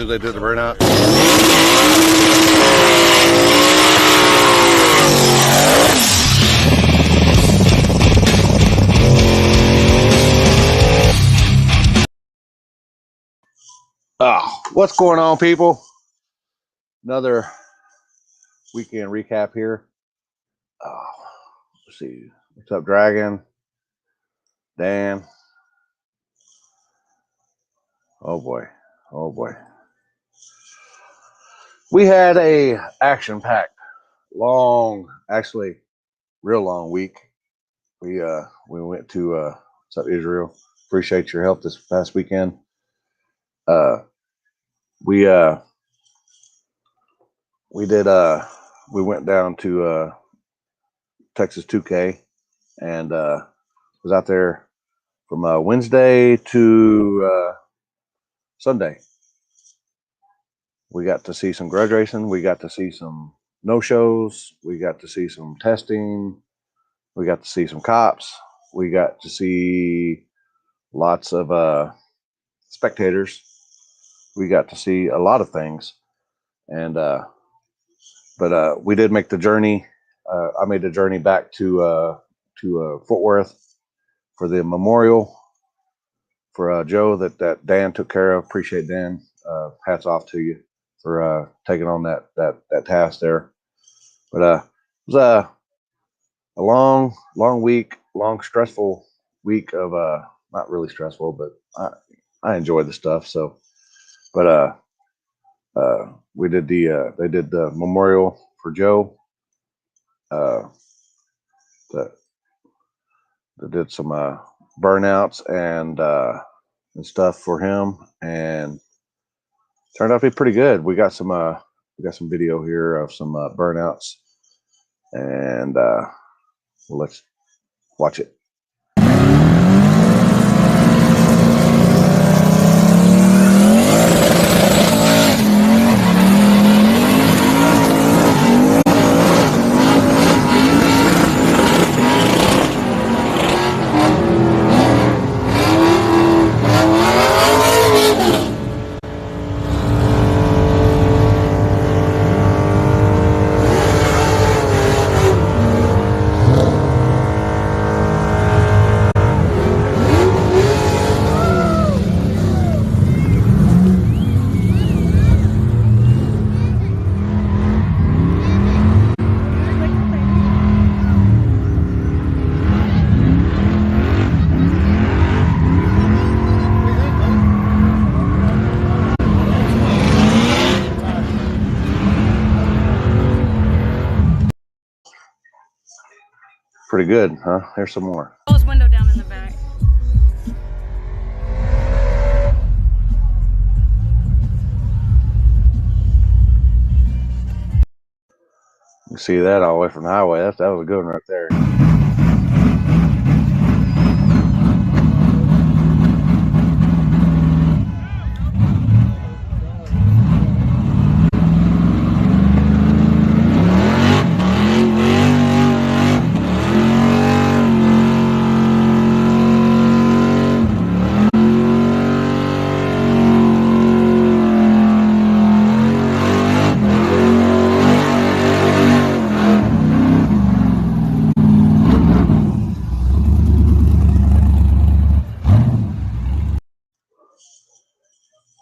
as they did the burnout. Oh, what's going on, people? Another weekend recap here. Oh, let's see. What's up, Dragon? Dan? Oh boy. Oh boy. We had a action-packed, long, actually real long week. We went to what's up, Israel? Appreciate your help this past weekend. We went down to Texas 2K and was out there from Wednesday to Sunday. We got to see some grudge racing. We got to see some no-shows. We got to see some testing. We got to see some cops. We got to see lots of spectators. We got to see a lot of things. And but we did make the journey. I made the journey back to Fort Worth for the memorial for Joe that Dan took care of. Appreciate Dan. Hats off to you for taking on that task there. But it was a long week, long stressful week of not really stressful, but I enjoyed the stuff. So, but we did they did the memorial for Joe. They did some burnouts and stuff for him, and turned out to be pretty good. We got some video here of some burnouts, and well, let's watch it. Pretty good, huh? Here's some more. Close window down in the back. You see that all the way from the highway. That was a good one right there.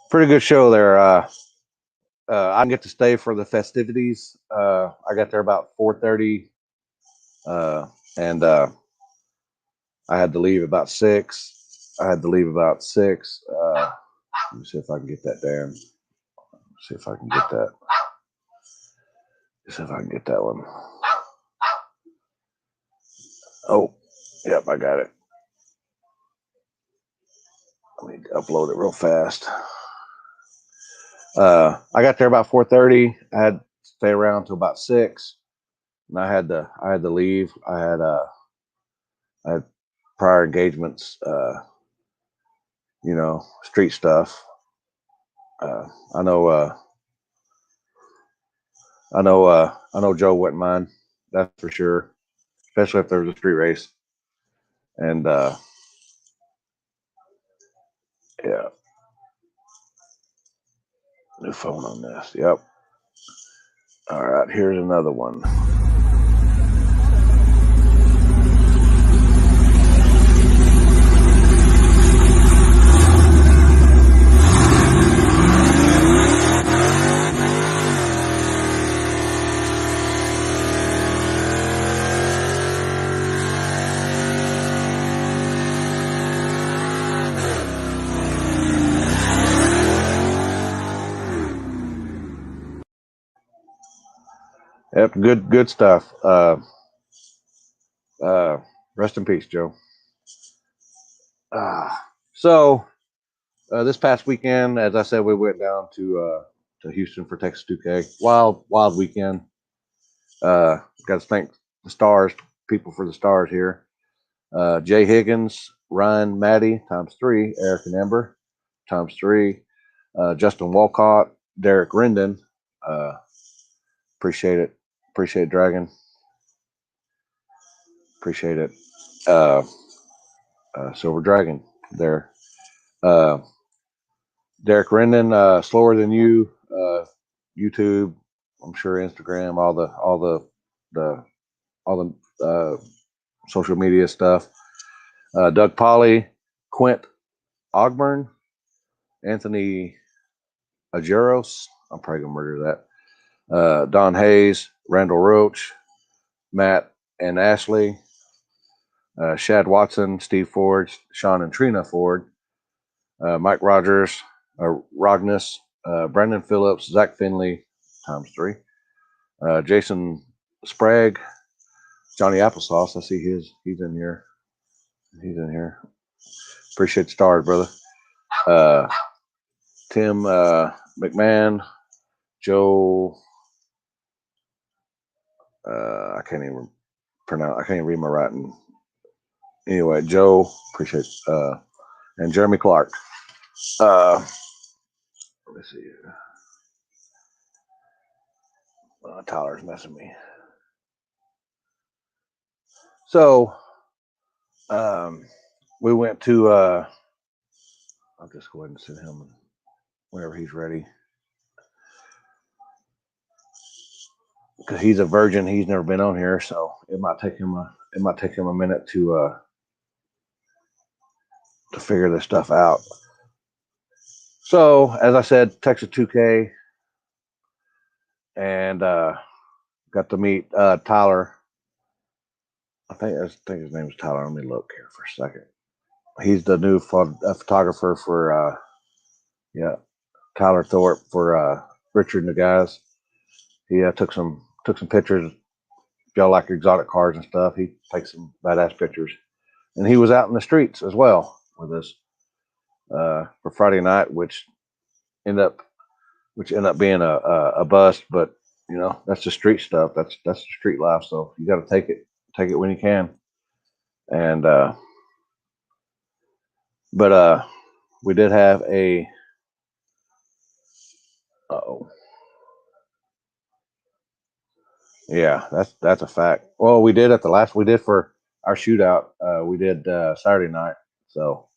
Pretty good show there. I didn't get to stay for the festivities. I got there about 4:30, and I had to leave about 6. Let me see if I can get that down. See if I can get that. See if I can get that one. Oh, yep, I got it. Let me upload it real fast. I got there about 4:30. I had to stay around till about 6, and I had to leave. I had prior engagements, street stuff. I know Joe wouldn't mind, that's for sure, especially if there was a street race. And yeah. New phone on this. Yep. All right, here's another one. Yep, good stuff. Rest in peace, Joe. So this past weekend, as I said, we went down to Houston for Texas 2K. Wild weekend. Got to thank the stars, people for the stars here. Jay Higgins, Ryan Maddie ×3, Eric and Ember ×3, Justin Walcott, Derek Rendon. Appreciate it. Appreciate Dragon. Appreciate it. Silver Dragon there. Derek Rendon, Slower Than You, YouTube, I'm sure Instagram, all the social media stuff. Doug Polly, Quint Ogburn, Anthony Ajeros, I'm probably gonna murder that. Don Hayes, Randall Roach, Matt and Ashley, Shad Watson, Steve Ford, Sean and Trina Ford, Mike Rogers, Rognus, Brandon Phillips, Zach Finley ×3, Jason Sprague, Johnny Applesauce. I see he's in here. He's in here. Appreciate the stars, brother. Tim McMahon, Joe. I can't even pronounce. I can't even read my writing. Anyway, Joe. Appreciate and Jeremy Clark. Let me see. Tyler's messing me. So, we went to. I'll just go ahead and send him whenever he's ready. Because he's a virgin, he's never been on here, so it might take him a minute to figure this stuff out. So, as I said, Texas 2K, and got to meet Tyler. I think his name is Tyler. Let me look here for a second. He's the new photographer for Tyler Thorpe for Richard and the guys. He took some pictures. If y'all like exotic cars and stuff, he takes some badass pictures. And he was out in the streets as well with us for Friday night, which ended up being a bust. But you know, that's the street stuff. That's the street life. So you got to take it when you can. And but we did have a. Yeah, that's a fact. Well, we did for our shootout. We did Saturday night. So,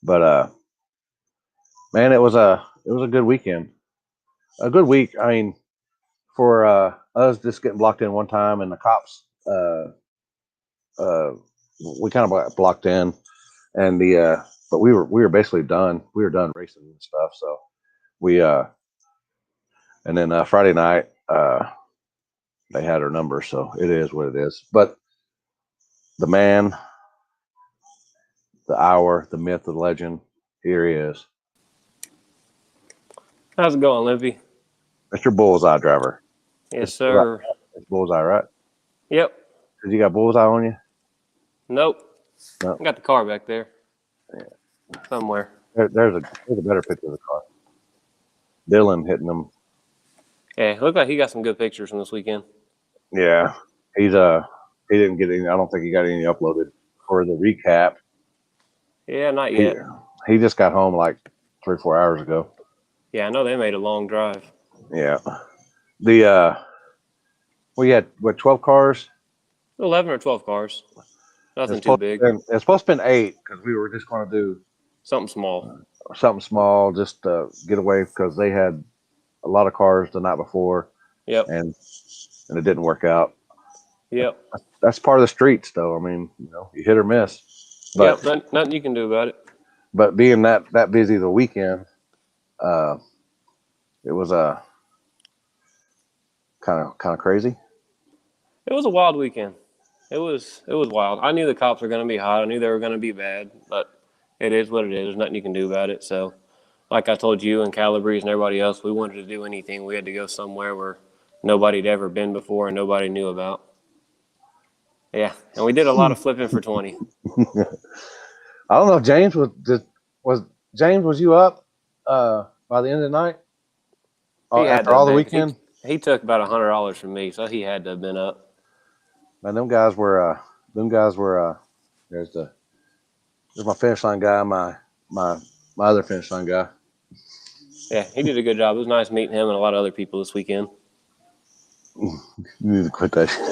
but man, it was a good weekend. A good week. I mean, for us just getting blocked in one time, and the cops, we kind of got blocked in, and but we were basically done. We were done racing and stuff. So we and then Friday night, they had our number. So it is what it is. But the man, the hour, the myth, the legend, here he is. How's it going, Limpy? Mr. Bullseye Driver. Yes, sir. It's Bullseye, right? Yep. Because you got Bullseye on you? Nope. No. I got the car back there. Yeah. Somewhere. There's a better picture of the car. Dylan hitting them. Yeah, it looked like he got some good pictures from this weekend. Yeah. He didn't get any. I don't think he got any uploaded for the recap. Yeah, not yet. He just got home like 3 or 4 hours ago. Yeah, I know they made a long drive. Yeah. We had 12 cars? 11 or 12 cars. Nothing too big. It's supposed to be 8 because we were just going to do something small. Just to get away because they had a lot of cars the night before, Yep. and it didn't work out. Yep. That's part of the streets, though. I mean, you hit or miss. But Yep. Nothing you can do about it. but being that busy the weekend, it was kind of crazy. It was a wild weekend. It was wild. I knew the cops were going to be hot. I knew they were going to be bad, but it is what it is. There's nothing you can do about it. So, like I told you and Calabrese and everybody else, we wanted to do anything. We had to go somewhere where nobody had ever been before and nobody knew about. Yeah, and we did a lot of flipping for 20. I don't know if James was you up by the end of the night? After all the weekend? He took about $100 from me, so he had to have been up. Man, them guys were there's my finish line guy, my other finish line guy. Yeah, he did a good job. It was nice meeting him and a lot of other people this weekend. You need to quit that shit.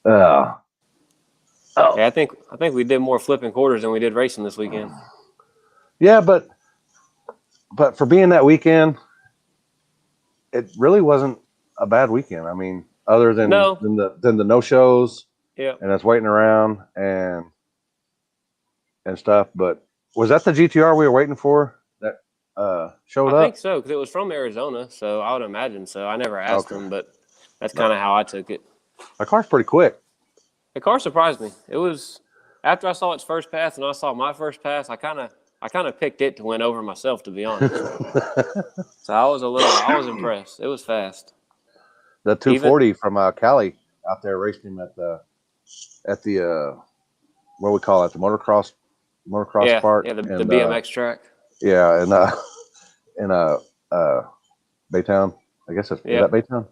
Oh. Yeah, I think we did more flipping quarters than we did racing this weekend. Yeah, but for being that weekend, it really wasn't a bad weekend. I mean, other than the no shows, yeah, and us waiting around and stuff. But was that the GTR we were waiting for that showed up? I think so, because it was from Arizona, so I would imagine so. I never asked him, but that's kind of how I took it. The car's pretty quick. The car surprised me. It was after I saw its first pass and I saw my first pass. I kind of picked it to win over myself, to be honest. So I was impressed. It was fast. The 240 from Cali out there raced him at the what we call it, the motocross park. Yeah, the BMX track. Yeah, and Baytown. I guess is that Baytown?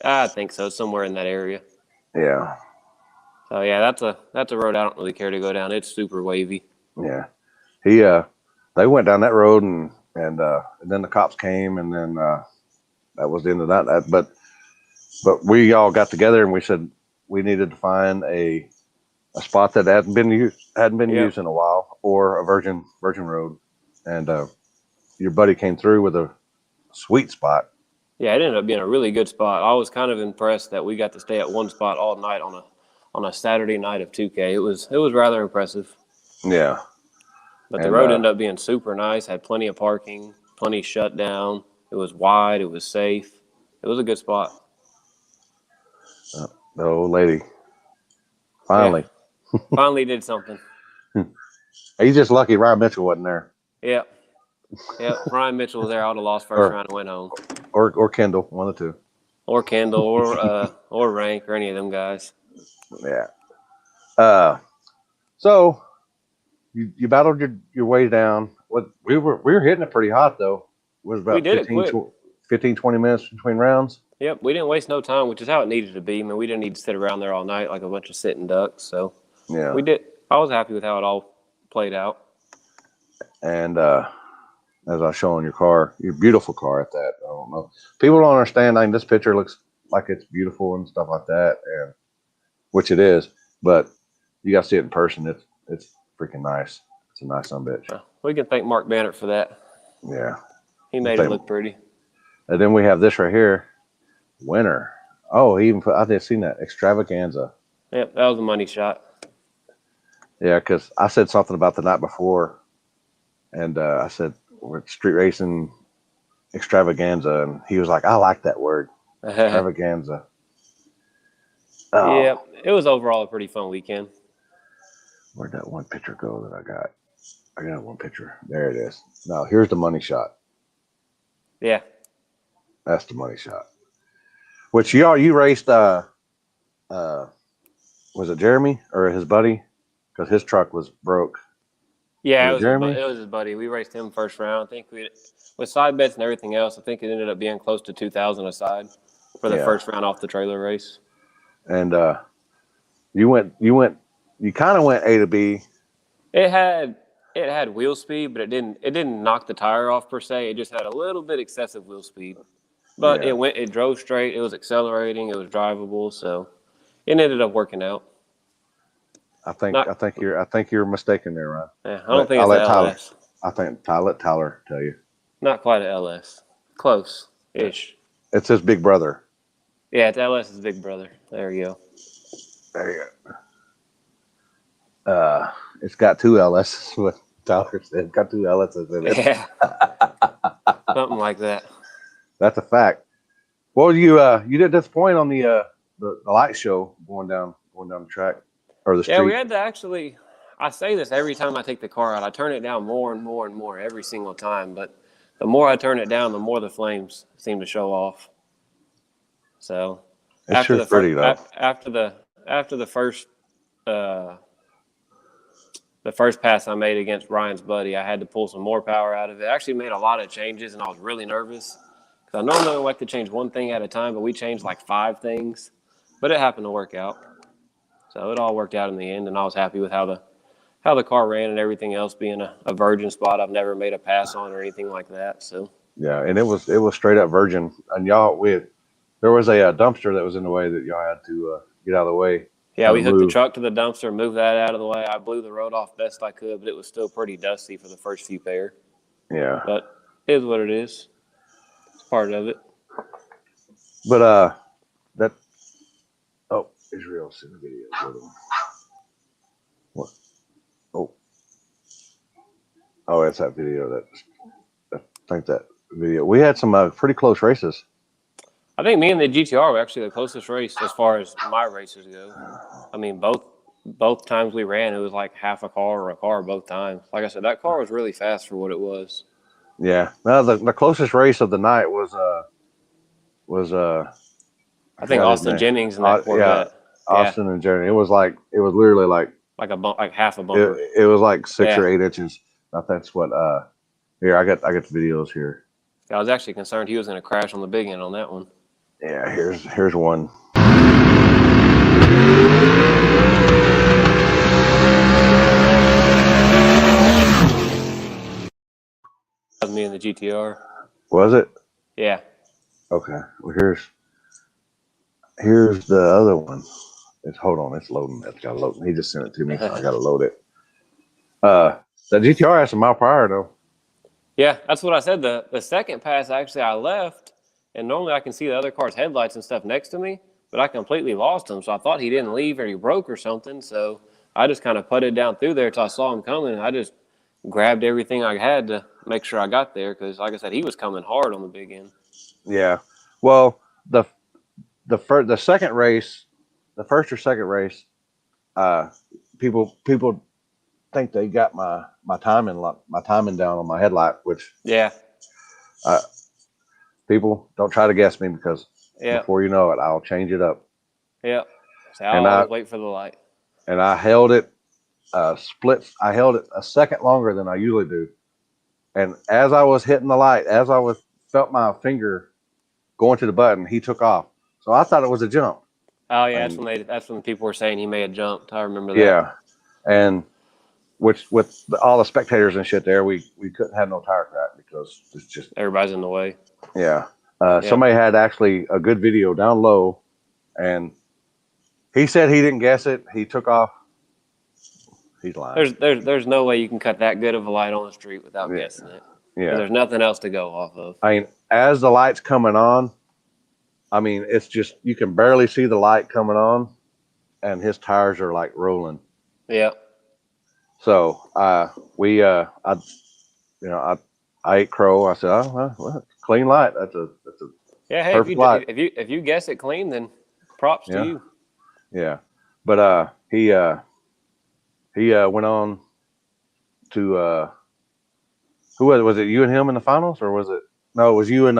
I think so, somewhere in that area. Yeah. So yeah, that's a road I don't really care to go down. It's super wavy. Yeah. They went down that road and then the cops came and then that was the end of that. But we all got together and we said we needed to find a spot that hadn't been used in a while, or a virgin road. And your buddy came through with a sweet spot. Yeah, it ended up being a really good spot. I was kind of impressed that we got to stay at one spot all night on a Saturday night of 2K. It was rather impressive. Yeah. But the road ended up being super nice, had plenty of parking, plenty shut down. It was wide, it was safe. It was a good spot. The old lady finally did something. He's just lucky Ryan Mitchell wasn't there. Yep. Ryan Mitchell was there. I would have lost first round and went home. Or Kendall, one of the two. Or Kendall, or Rank, or any of them guys. Yeah. So you battled your way down. We were hitting it pretty hot though. It was about 15, 20 minutes between rounds. Yep, we didn't waste no time, which is how it needed to be. I mean, we didn't need to sit around there all night like a bunch of sitting ducks. So we did. I was happy with how it all played out. And as I was showing your beautiful car at that. I don't know. People don't understand. I mean, this picture looks like it's beautiful and stuff like that, and which it is. But you got to see it in person. It's freaking nice. It's a nice son of a bitch. We can thank Mark Bannert for that. Yeah, he made it look pretty. And then we have this right here, winner. Oh, he even put. I didn't see that extravaganza. Yep, that was a money shot. Yeah, because I said something about the night before, and I said we're street racing extravaganza, and he was like, "I like that word, extravaganza." Oh. Yeah, it was overall a pretty fun weekend. Where'd that one picture go that I got? I got one picture. There it is. Now here's the money shot. Yeah, that's the money shot. Which you raced? Was it Jeremy or his buddy? Because his truck was broke. Yeah, it was his buddy. We raced him first round. I think with side bets and everything else, I think it ended up being close to 2,000 a side for the first round off the trailer race. And you kind of went A to B. It had wheel speed, but it didn't knock the tire off per se. It just had a little bit excessive wheel speed. But it drove straight. It was accelerating. It was drivable. So it ended up working out. I think you're mistaken there, Ryan. Yeah, I don't think it's LS. I think I'll let Tyler tell you. Not quite a LS. Close ish. It says Big Brother. Yeah, it's LS's big brother. There you go. There you go. It's got two LSs. What Tyler said. Got two LSs in it. Yeah. Something like that. That's a fact. Well, you didn't disappoint on the light show going down the track or the street. Yeah, we had to actually. I say this every time I take the car out. I turn it down more and more and more every single time. But the more I turn it down, the more the flames seem to show off. So It's sure pretty though. After the first pass I made against Ryan's buddy, I had to pull some more power out of it. I actually made a lot of changes, and I was really nervous because I normally like to change one thing at a time, but we changed like 5 things. But it happened to work out, so it all worked out in the end, and I was happy with how the car ran and everything else. Being a virgin spot, I've never made a pass on or anything like that. So yeah, and it was straight up virgin, and there was a dumpster that was in the way that y'all had to get out of the way. yeah, we hooked the truck to the dumpster, moved that out of the way. I blew the road off best I could, but it was still pretty dusty for the first few pair. Yeah. But it is what it is. It's part of it. But Israel sent a video. What? Oh, it's that video I think that video. We had some pretty close races. I think me and the GTR were actually the closest race as far as my races go. I mean, both times we ran, it was like half a car or a car both times. Like I said, that car was really fast for what it was. Yeah. No, the closest race of the night was I think Austin Jennings and that Corvette. Austin and Jennings. It was literally like half a bumper. It was like 6 or 8 inches. I think that's what. Here, I got the videos here. I was actually concerned he was going to crash on the big end on that one. Yeah, here's one. That was me and the GTR. Was it? Yeah. Okay. Well, here's the other one. Hold on, it's loading. It's got to load. He just sent it to me, so I got to load it. The GTR has some mile per hour though. Yeah, that's what I said. The second pass, actually, I left, and normally I can see the other car's headlights and stuff next to me, but I completely lost him. So I thought he didn't leave or he broke or something. So I just kind of putted down through there until I saw him coming, and I just grabbed everything I had to make sure I got there because, like I said, he was coming hard on the big end. Yeah. Well, the second race, the first or second race, people think they got my timing down on my headlight, which people don't try to guess me because before you know it, I'll change it up. Yeah. So I always wait for the light. And I held it I held it a second longer than I usually do. And as I was hitting the light, felt my finger going to the button, he took off. So I thought it was a jump. Oh yeah, that's when people were saying he may have jumped. I remember that. Yeah. And which with all the spectators and shit there, we couldn't have no tire crack because it's just everybody's in the way. Yeah. Somebody had actually a good video down low, and he said he didn't guess it. He took off. He's lying. There's no way you can cut that good of a light on the street without guessing it. Yeah. There's nothing else to go off of. I mean, as the light's coming on, I mean, it's just you can barely see the light coming on, and his tires are like rolling. Yeah. So I ate crow. I said, oh, well, clean light. That's a Hey, perfect if you guess it clean, then props to you. Yeah, but he went on to who was it? You and him in the finals, or was it? No, it was you and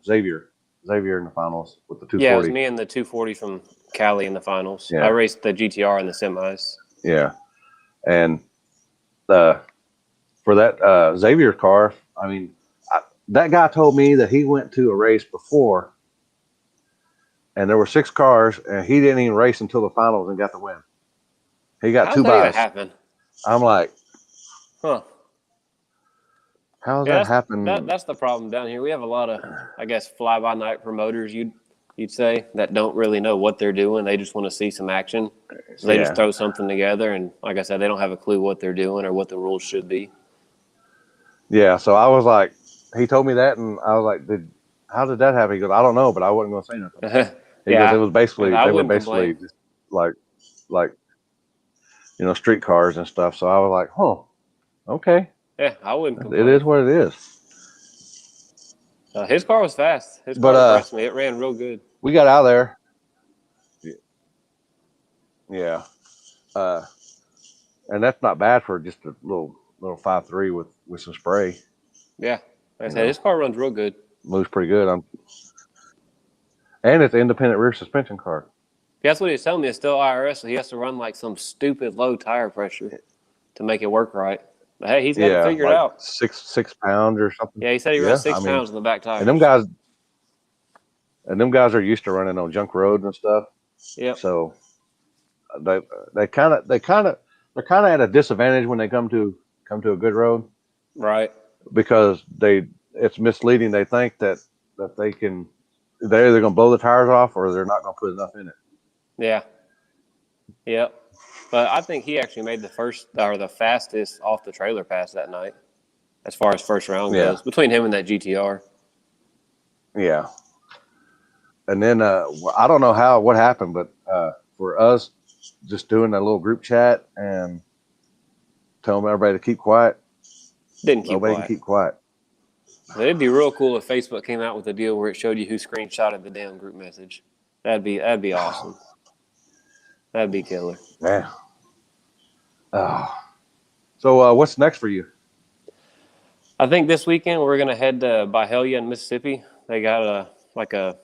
Xavier in the finals with the 240. Yeah, it was me and the 240 from Cali in the finals. Yeah. I raced the GTR in the semis. Yeah, and for that Xavier car, I mean, that guy told me that he went to a race before, and there were 6 cars, and he didn't even race until the finals and got the win. He got 2 buys. Happen? I'm like, huh? How's that happen? That's the problem down here. We have a lot of, I guess, fly-by-night promoters. You'd say that don't really know what they're doing. They just want to see some action. So they just throw something together, and like I said, they don't have a clue what they're doing or what the rules should be. Yeah. So I was like, he told me that, and I was like, how did that happen? He goes, I don't know, but I wasn't going to say nothing. He goes, it Yeah, was basically I they were wouldn't basically complain. just like street cars and stuff. So I was like, huh, okay, Yeah, I wouldn't it complain. is what it is. His car was fast. His But car impressed me. It ran real good. we got out of there. Yeah. Uh, and that's not bad for just a little 5.3 with some spray. Yeah, like I You said, know, his car runs real good. moves pretty good. And it's an independent rear suspension car. That's what he's telling me. It's still IRS, so he has to run like some stupid low tire pressure to make it work right. But hey, he's got it Yeah, figured like out. 6 pounds or something. Yeah, he said he runs Yeah, six I mean, pounds in the back and them tires. guys and them guys are used to running on junk roads and stuff. Yep. So they they're kind of at a disadvantage when they come to a good road Right. because it's misleading. They think that they're either going to blow the tires off or they're not going to put enough in it. Yeah. Yep. But I think he actually made the first or the fastest off the trailer pass that night, as far as first round Yeah, goes, between him and that GTR. yeah. And then I don't know what happened, but for us just doing a little group chat and telling everybody to keep quiet, Didn't keep nobody can quiet. keep quiet. But it'd be real cool if Facebook came out with a deal where it showed you who screenshotted the damn group message. That'd be awesome. That'd be killer. Yeah. So what's next for you? I think this weekend we're gonna head to Byhalia in Mississippi. They got a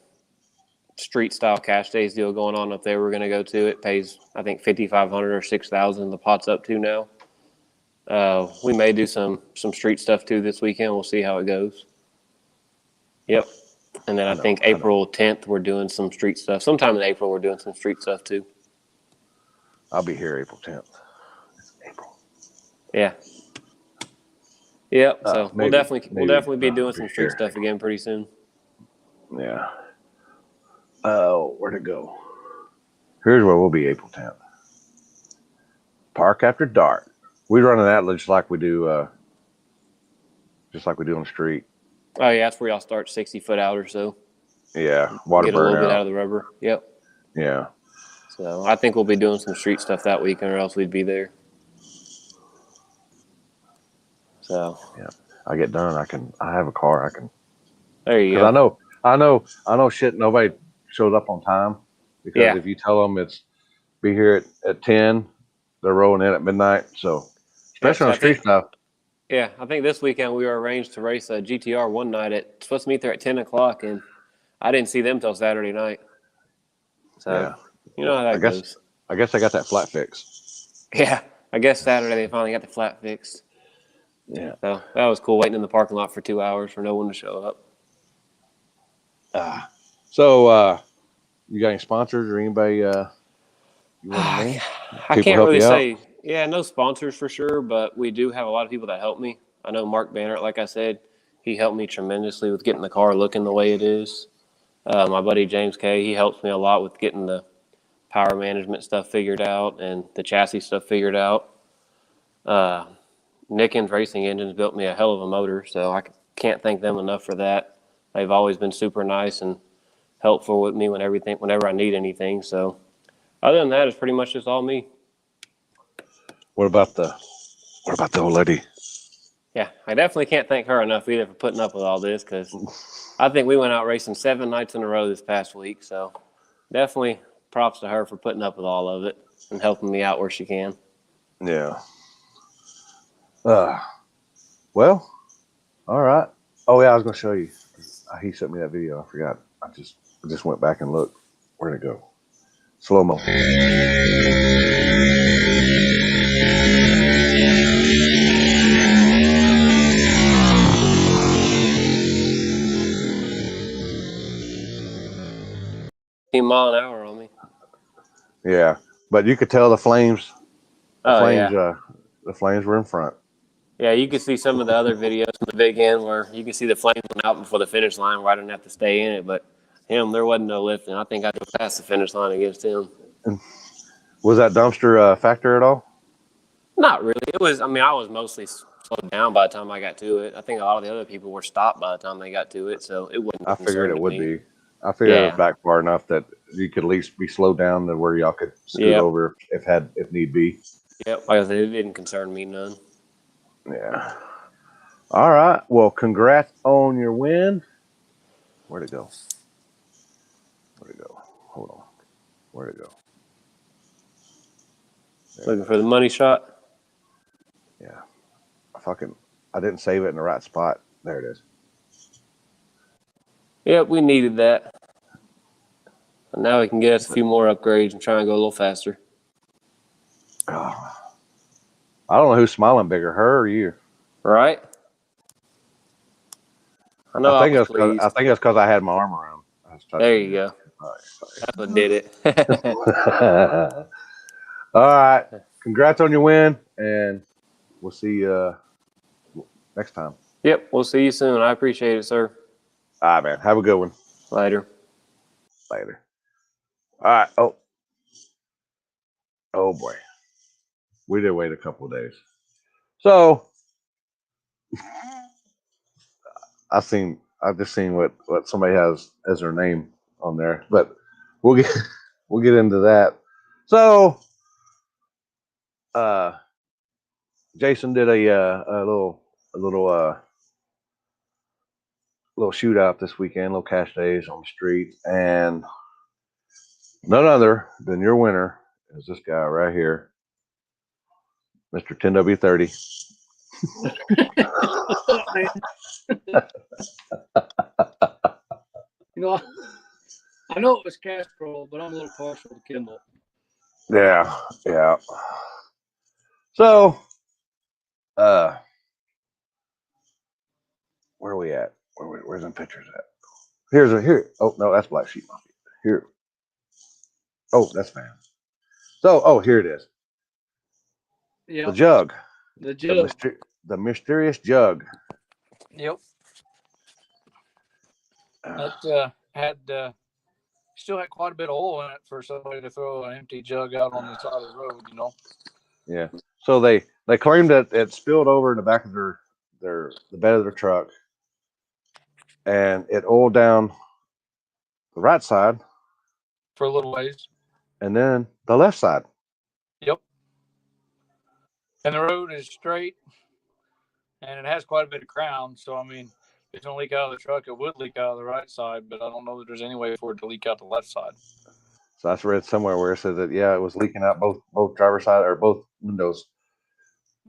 street style cash days deal going on up there. We're gonna go to. It pays I think 5,500 or 6,000. The pot's up to now. We may do some street stuff too this weekend. We'll see how it goes. Yep. And then I think April 10th we're doing some street stuff. Sometime in April we're doing some street stuff too. I'll be here April 10th. April. Yeah. Yep. So Maybe, we'll definitely be I'll doing some street here. stuff again pretty soon. Yeah. Where'd it go? Here's where we'll be April 10th. Park After Dark. We run an outlet just like we do on the street. Oh yeah, that's where y'all start 60 foot out or so. Yeah, water Get a little bit out burnout. of the rubber. Yep. Yeah. So I think we'll be doing some street stuff that weekend, or else we'd be there. So Yeah. I get done. I have a car. there you Because go. I know shit. Nobody shows up on time because Yeah. if you tell them it's be here at 10, they're rolling in at midnight. So especially Yeah, on street stuff. Yeah, I think this weekend we were arranged to race a GTR one night. Supposed to meet there at 10 o'clock, and I didn't see them till Saturday night. So Yeah. you know how that goes. I guess I got that flat fixed. Yeah, I guess Saturday they finally got the flat fixed. Yeah. So that was cool, waiting in the parking lot for 2 hours for no one to show up. So you got any sponsors or anybody you want to name? I People can't help really you out? say, yeah, no sponsors for sure, but we do have a lot of people that help me. I know Mark Bannert, like I said, he helped me tremendously with getting the car looking the way it is. My buddy James Kay, he helps me a lot with getting the power management stuff figured out and the chassis stuff figured out. Nickens Racing Engines built me a hell of a motor, so I can't thank them enough for that. They've always been super nice and helpful with me whenever I need anything. So other than that, it's pretty much just all me. What about the old lady? Yeah, I definitely can't thank her enough either for putting up with all this, because I think we went out racing 7 nights in a row this past week. So definitely props to her for putting up with all of it and helping me out where she can. Yeah. Well, all right. Oh yeah, I was gonna show you. He sent me that video. I forgot. I just went back and looked. Where'd it go? Slow mo. Mile an hour on me. Yeah, but you could tell the flames. Yeah. The flames were in front. Yeah, you can see some of the other videos from the big end where you can see the flames went out before the finish line where I didn't have to stay in it. But him, there wasn't no lifting. I think I drove past the finish line against him. Was that dumpster factor at all? Not really. It was. I mean, I was mostly slow slowed down by the time I got to it. I think a lot of the other people were stopped by the time they got to it, so it wasn't a I figured concern it to would me. be. I figured it was Yeah. back far enough that you could at least be slowed down to where y'all could scoot Yep. over if need be. Yep. Like I said, it didn't concern me none. Yeah. All right. Well, congrats on your win. Where'd it go? Where'd it go? Hold on. Where'd it go? Looking for the money shot. Yeah. I didn't save it in the right spot. There it is. Yep, we needed that. And now we can get us a few more upgrades and try and go a little faster. Oh. I don't know who's smiling bigger, her or you. Right? I know I was pleased. I think it's because I had my arm around. There you go. That's what did it. All right. Congrats on your win, and we'll see you next time. Yep, we'll see you soon. I appreciate it, sir. All right, man. Have a good one. Later. Later. All right. Oh boy. We did wait a couple of days. So I've just seen what somebody has as their name on there, but we'll get into that. So Jason did a little shootout this weekend, little cash days on the street, and none other than your winner is this guy right here, Mr. 10W30. I know it was Castrol, but I'm a little partial to Kimball. Yeah. So, where are we at? Where's the pictures at? Here. Oh no, that's Black Sheep Mafia. Here. Oh, that's man. So, here it is. Yeah. The jug. The jug. The mysterious jug. Yep. That still had quite a bit of oil in it for somebody to throw an empty jug out on the side of the road, Yeah. So they claimed that it spilled over in the back of the bed of their truck, and it oiled down the right side for a little ways, and then the left side. Yep. And the road is straight, and it has quite a bit of crown. So I mean, if it's gonna leak out of the truck, it would leak out of the right side, but I don't know that there's any way for it to leak out the left side. So I read somewhere where it said that it was leaking out both driver's side or both windows.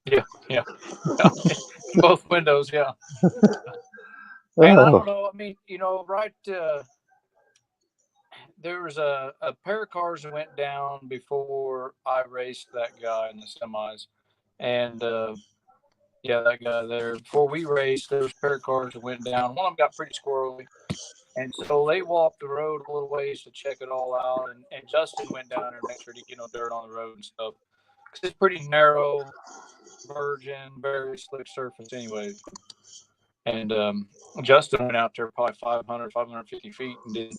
Yeah. Both windows, yeah. And I don't know. I mean, right. There was a pair of cars that went down before I raced that guy in the semis, and that guy there. Before we raced, there was a pair of cars that went down. One of them got pretty squirrely, and so they walked the road a little ways to check it all out. And Justin went down there and make sure to get no dirt on the road and stuff, because it's pretty narrow, virgin, very slick surface anyway. And Justin went out there probably 500, 550 feet and did.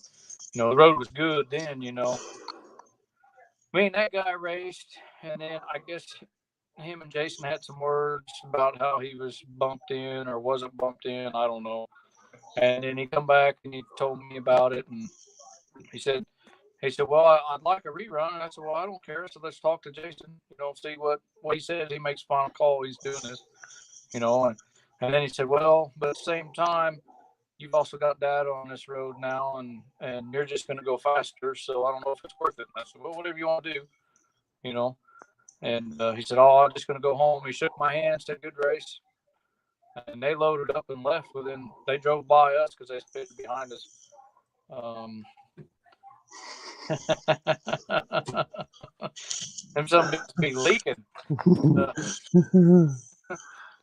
The road was good then, Me and that guy raced, and then I guess him and Jason had some words about how he was bumped in or wasn't bumped in. I don't know. And then he come back and he told me about it, and he said, well, I'd like a rerun. And I said, well, I don't care. So let's talk to Jason, see what he says. He makes final call. He's doing this, and then he said, well, but at the same time, you've also got data on this road now, and you're just going to go faster. So I don't know if it's worth it. And I said, well, whatever you want to do, And he said, oh, I'm just going to go home. He shook my hand, said, good race. And they loaded up and left they drove by us because they sped behind us. Them some bitches be leaking.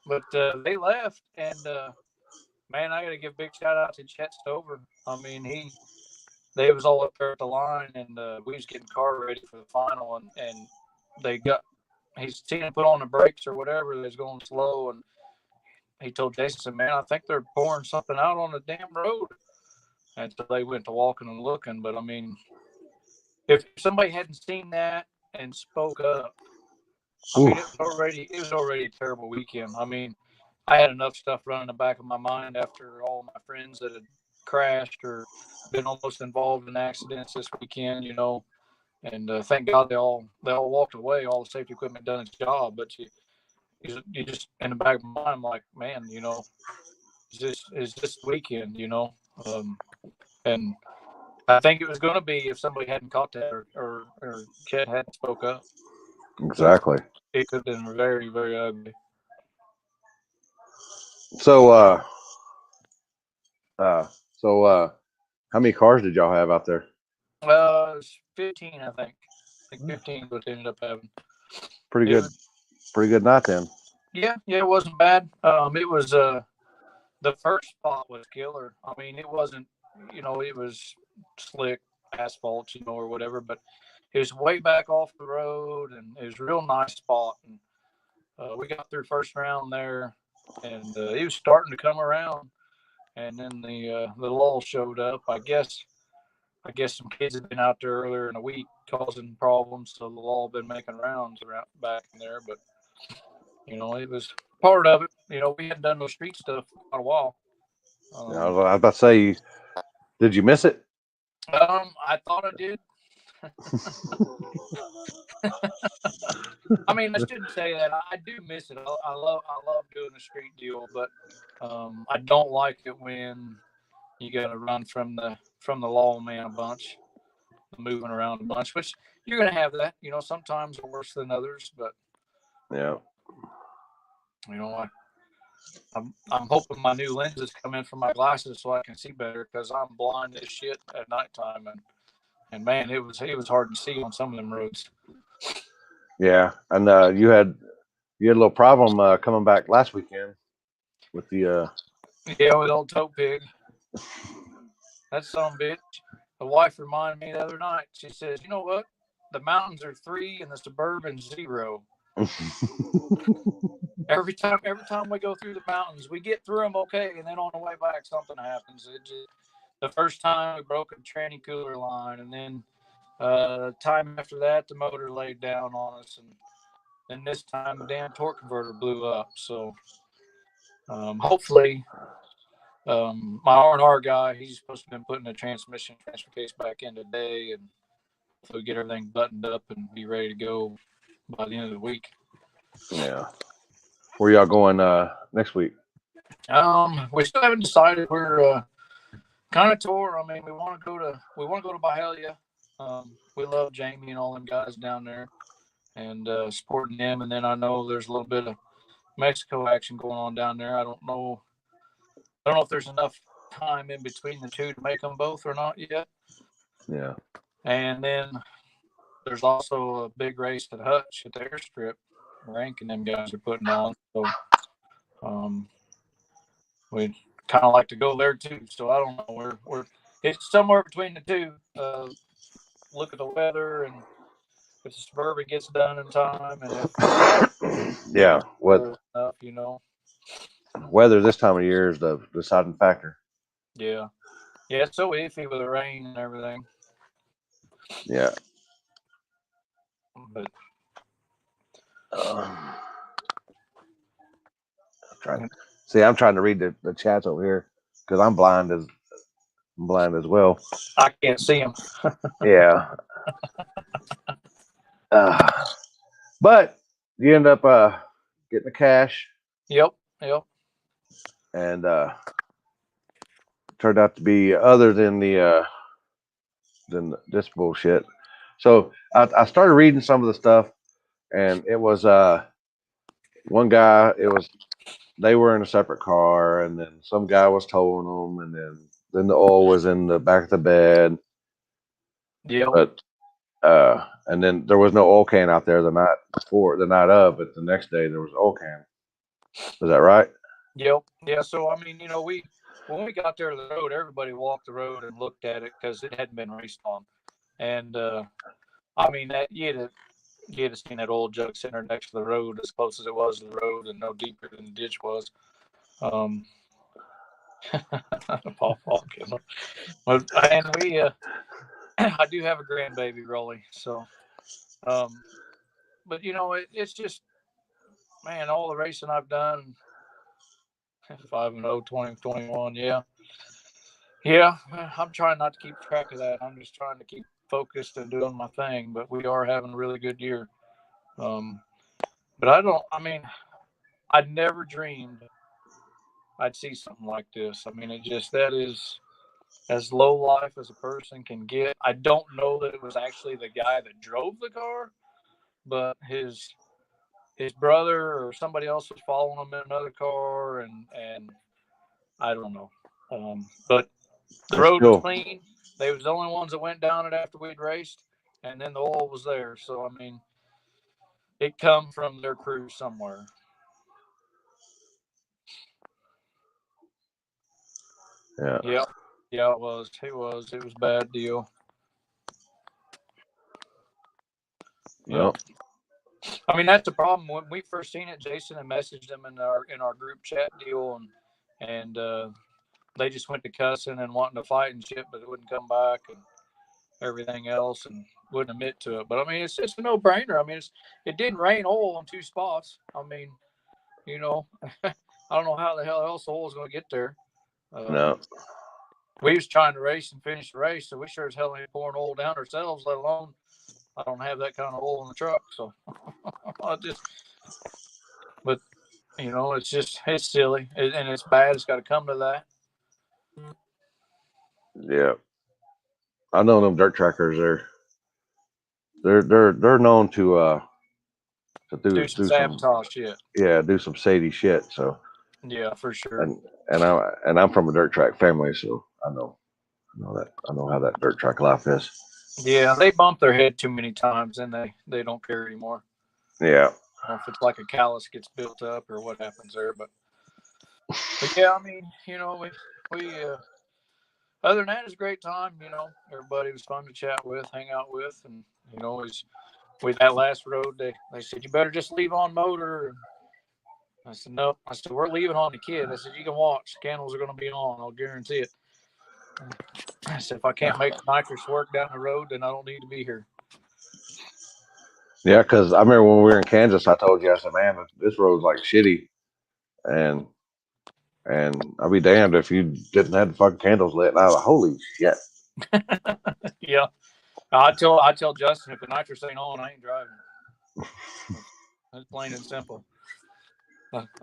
But they left, and man, I got to give a big shout out to Chet Stover. I mean, they was all up there at the line, and we was getting car ready for the final, and he's seen him put on the brakes or whatever. They was going slow, and he told Jason, man, I think they're pouring something out on the damn road. And so they went to walking and looking. But I mean, if somebody hadn't seen that and spoke up, I mean, it was already a terrible weekend. I mean, I had enough stuff running in the back of my mind after all my friends that had crashed or been almost involved in accidents this weekend, and thank God they all walked away. All the safety equipment done its job, but you just in the back of my mind, I'm like, man, is this weekend, and I think it was going to be if somebody hadn't caught that or Chet hadn't spoke up. Exactly. It could have been very, very ugly. So, how many cars did y'all have out there? It was 15, I think. 15 is what they ended up having. Pretty good night then. Yeah, it wasn't bad. It was the first spot was killer. I mean, it wasn't, it was slick asphalt, or whatever, but it was way back off the road, and it was a real nice spot. And we got through first round there, and it was starting to come around, and then the lull showed up. I guess some kids had been out there earlier in the week causing problems, so the lull been making rounds around back in there. But it was part of it. We hadn't done no street stuff for quite a while. I was about to say, did you miss it? I thought I did. I mean, I shouldn't say that. I do miss it. I love doing the street deal, but I don't like it when you got to run from the law man a bunch, moving around a bunch. Which you're going to have that. Sometimes worse than others, but yeah. I'm hoping my new lenses come in for my glasses so I can see better, because I'm blind as shit at nighttime, and man, it was hard to see on some of them roads. Yeah, and you had a little problem coming back last weekend with the with old Tote Pig. That son of a bitch. The wife reminded me the other night. She says, "You know what? The mountains are 3 and the Suburban's 0." Every time we go through the mountains, we get through them okay, and then on the way back, something happens. The first time we broke a tranny cooler line, and then time after that, the motor laid down on us, and then this time the damn torque converter blew up. So hopefully, my R&R guy, he's supposed to have been putting the transfer case back in today, and so we get everything buttoned up and be ready to go by the end of the week. Yeah. Where y'all going next week? We still haven't decided. We're kind of tore. I mean, we want to go to Byhalia. We love Jamie and all them guys down there, and supporting them. And then I know there's a little bit of Mexico action going on down there. I don't know if there's enough time in between the two to make them both or not yet. Yeah. And then there's also a big race at Hutch at the airstrip. Rank and them guys are putting on. So we kind of like to go there too. So I don't know. We're it's somewhere between the two. Look at the weather, and if the Suburban gets done in time, and if yeah, what enough, weather this time of year is the deciding factor. Yeah, it's so iffy with the rain and everything. Yeah, but I'm trying to read the chats over here because I'm blind as well. I can't see them. Yeah. But you end up getting the cash. Yep. And turned out to be other than than this bullshit. So I started reading some of the stuff, and it was one guy. They were in a separate car, and then some guy was towing them, and then the oil was in the back of the bed. Yeah. But and then there was no oil can out there the night of, but the next day there was an oil can. Is that right? Yep. Yeah. So I mean, when we got there to the road, everybody walked the road and looked at it because it hadn't been raced on, and I mean that you had to seen that oil jug center next to the road as close as it was to the road and no deeper than the ditch was. And we I do have a grandbaby, Rolly. So, but it's just, man, all the racing I've done, 5-0, 2021. Yeah. Yeah. I'm trying not to keep track of that. I'm just trying to keep focused and doing my thing, but we are having a really good year. But I'd never dreamed I'd see something like this. I mean, that is as low life as a person can get. I don't know that it was actually the guy that drove the car, but his brother or somebody else was following him in another car, and I don't know. But the It's road was still, clean. They was the only ones that went down it after we'd raced, and then the oil was there. So I mean, it come from their crew somewhere. yeah. Yeah, it was. It was a bad deal. Yep. I mean, that's the problem. When we first seen it, Jason had messaged them in our group chat deal, and they just went to cussing and wanting to fight and shit, but it wouldn't come back and everything else, and wouldn't admit to it. But I mean, it's a no brainer. I mean, it didn't rain oil in 2 spots. I mean, you know, I don't know how the hell else oil is going to get there. No. We was trying to race and finish the race, so we sure as hell ain't pouring oil down ourselves, let alone I don't have that kind of oil in the truck. So but you know, it's silly and it's bad. It's got to come to that. Yeah. I know them dirt trackers. They're known to Do some sabotage shit. Yeah, do some shady shit. So yeah, for sure. And I'm from a dirt track family, so I know how that dirt track life is. Yeah, they bump their head too many times, and they don't care anymore. Yeah. I don't know if it's like a callus gets built up or what happens there, but yeah, I mean, you know, we other than that, it's a great time. You know, everybody was fun to chat with, hang out with, and you know, with that last road, they said you better just leave on motor. And I said no. I said we're leaving on the kid. I said you can watch. Candles are going to be on. I'll guarantee it. I said if I can't make the nitrous work down the road, then I don't need to be here. Yeah, because I remember when we were in Kansas, I told you, I said, man, this road's like shitty, and I'll be damned if you didn't have the fucking candles lit. And I was like, holy shit. Yeah. I tell Justin if the nitrous ain't on, I ain't driving. That's plain and simple.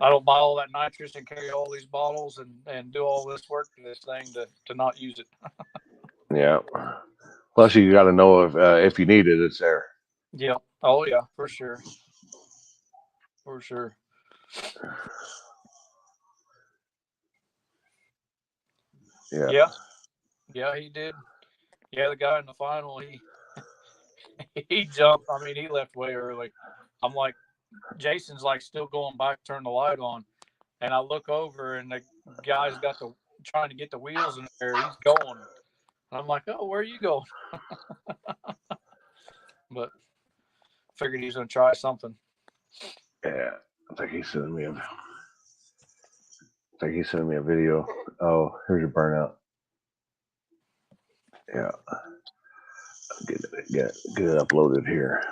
I don't buy all that nitrous and carry all these bottles and do all this work to this thing to not use it. Yeah. Plus, you got to know if you need it, it's there. Yeah. Oh yeah, for sure. For sure. Yeah. Yeah, he did. Yeah, the guy in the final, he jumped. I mean, he left way early. I'm like, Jason's like still going back, turn the light on, and I look over and the guy's got trying to get the wheels in there. He's going. I'm like, oh, where are you going? But figured he's gonna try something. Yeah, I think he's sending me a video. Oh, here's your burnout. Yeah, get it uploaded here.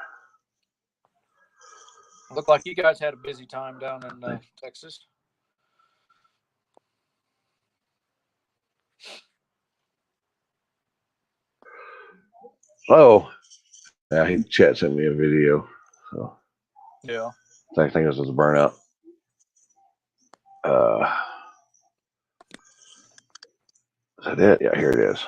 Looked like you guys had a busy time down in Texas. Oh, yeah, Chet sent me a video. So yeah, I think this was a burnout. Is that it? Yeah, here it is.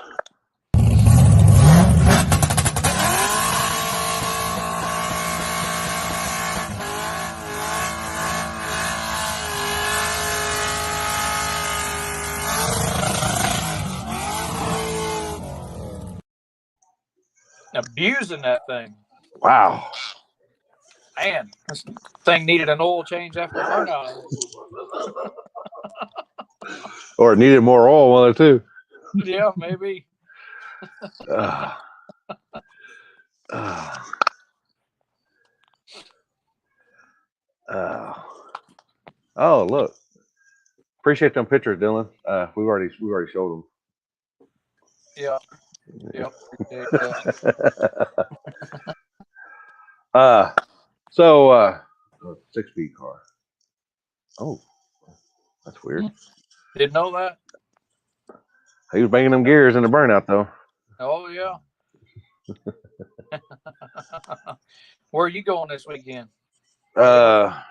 abusing that thing. Wow. Man, this thing needed an oil change after the burnout. Or it needed more oil, one or two. Yeah, maybe. Oh, look. Appreciate them pictures, Dylan. We already showed them. Yeah. Yep. So 6-speed car. Oh, That's weird. Didn't know that. He was banging them gears in the burnout though. Oh yeah. Where are you going this weekend? I'm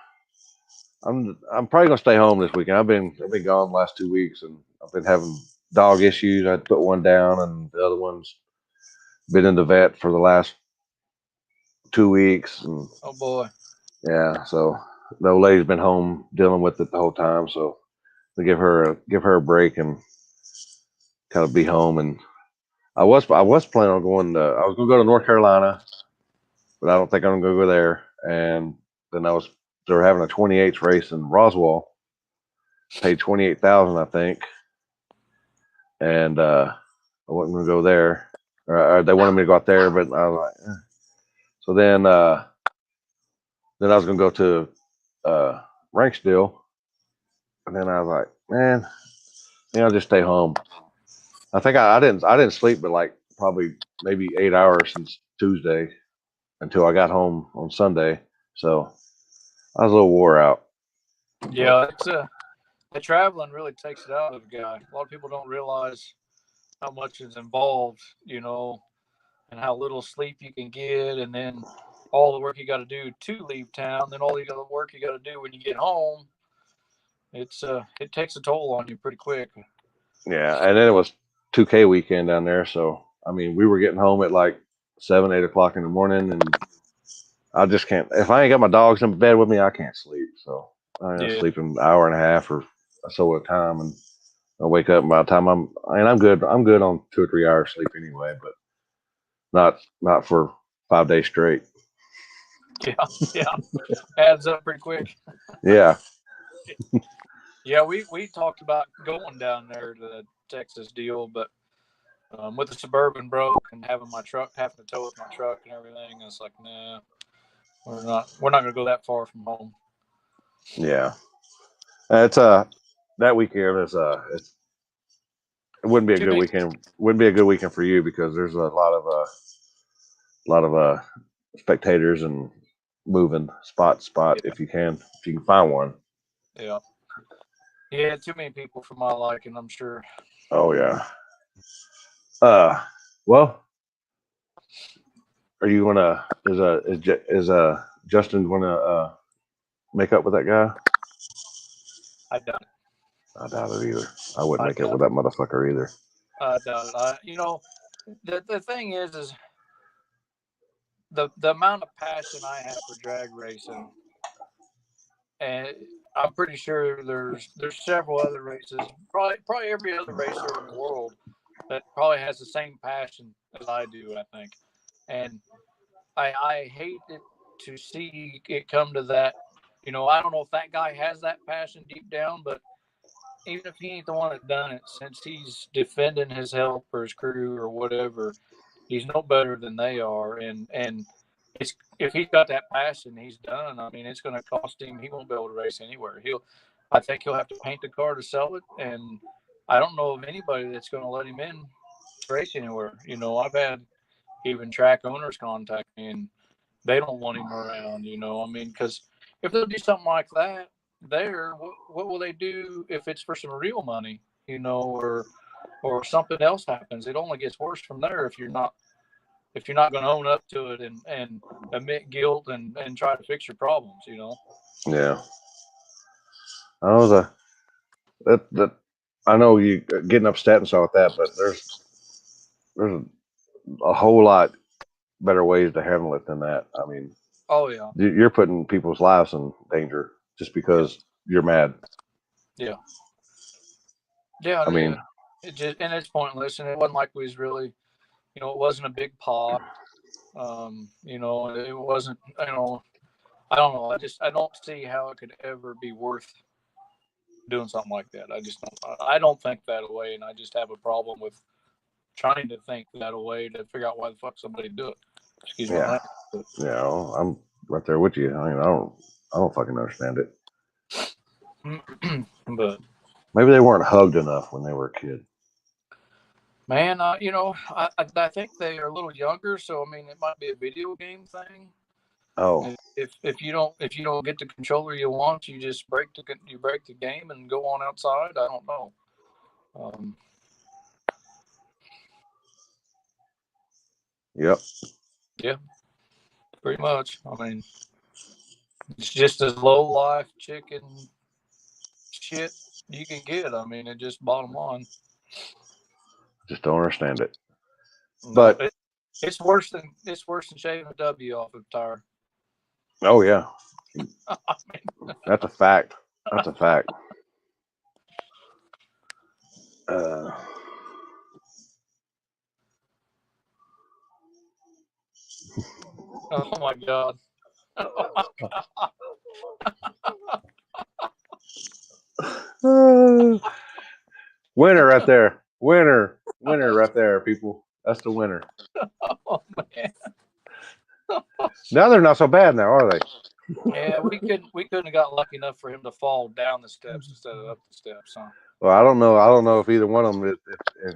probably gonna stay home this weekend. I've been gone the last 2 weeks, and I've been having dog issues. I put one down, and the other one's been in the vet for the last 2 weeks. And Oh boy. yeah, so the old lady's been home dealing with it the whole time. So to give her a break and kind of be home. And I was planning on going. I was gonna go to North Carolina, but I don't think I'm gonna go there. And then they were having a 28th race in Roswell. Paid 28,000, I think, and I wasn't gonna go there. Or they wanted me to go out there, but I was like, eh. So then I was gonna go to Ranksville, and then I was like, man, I'll just stay home. I think I didn't sleep, but like probably maybe 8 hours since Tuesday until I got home on Sunday. So I was a little wore out. Yeah, it's the traveling really takes it out of a guy. A lot of people don't realize how much is involved, and how little sleep you can get, and then all the work you got to do to leave town, then all the other work you got to do when you get home. It takes a toll on you pretty quick. Yeah, and then it was 2K weekend down there, so I mean, we were getting home at like 7, 8 o'clock in the morning, and I just can't. If I ain't got my dogs in bed with me, I can't sleep. So I sleep an hour and a half or so at a time, and I wake up. And by the time I'm good. I'm good on 2 or 3 hours sleep anyway, but not for 5 days straight. Yeah, adds up pretty quick. Yeah. Yeah, we talked about going down there to the Texas deal, but with the Suburban broke and having to tow with my truck and everything, it's like, nah, we're not gonna go that far from home. Yeah, it's that weekend is it wouldn't be a good weekend. Wouldn't be a good weekend for you because there's a lot of spectators and moving spot if you can find one. Yeah, too many people for my liking, I'm sure. Oh yeah. Well, are you gonna is Justin gonna make up with that guy? I doubt it. I doubt it either. I wouldn't make it with that motherfucker either. I doubt it. The thing is the amount of passion I have for drag racing, and I'm pretty sure there's several other races, probably every other racer in the world that probably has the same passion as I do, I think. And I hate it to see it come to that. I don't know if that guy has that passion deep down, but even if he ain't the one that done it, since he's defending his help or his crew or whatever, he's no better than they are. And it's, if he's got that passion, he's done. I mean, it's going to cost him. He won't be able to race anywhere. I think he'll have to paint the car to sell it. And I don't know of anybody that's going to let him in to race anywhere. I've had even track owners contact me, and they don't want him around. I mean, because if they'll do something like that, what will they do if it's for some real money, or something else happens? It only gets worse from there if you're not going to own up to it and admit guilt and try to fix your problems. Yeah. I know that I know you getting upset and stuff like that, but there's a whole lot better ways to handle it than that. I mean, oh yeah, you're putting people's lives in danger just because you're mad. Yeah. I mean, it's pointless, and it wasn't like we was really, it wasn't a big pot. It wasn't, I don't know. I don't see how it could ever be worth doing something like that. I don't think that way, and I just have a problem with trying to think that way to figure out why the fuck somebody do it. Excuse me. Yeah, I'm right there with you. I mean, I don't fucking understand it. But maybe they weren't hugged enough when they were a kid. Man, I think they are a little younger, so I mean, it might be a video game thing. Oh, If you don't get the controller you want, you just break the game and go on outside. I don't know. yep. Yeah, pretty much. I mean, it's just as low life chicken shit you can get. I mean, it just bottom line. Just don't understand it. No, But it's worse than shaving a W off of a tire. oh yeah, I mean, that's a fact. That's a fact. oh my god. Oh my god. Winner right there. Winner right there, people. That's the winner. Oh man. Now they're not so bad now, are they? Yeah, we couldn't have got lucky enough for him to fall down the steps instead of up the steps, huh? Well, I don't know. I don't know if either one of them.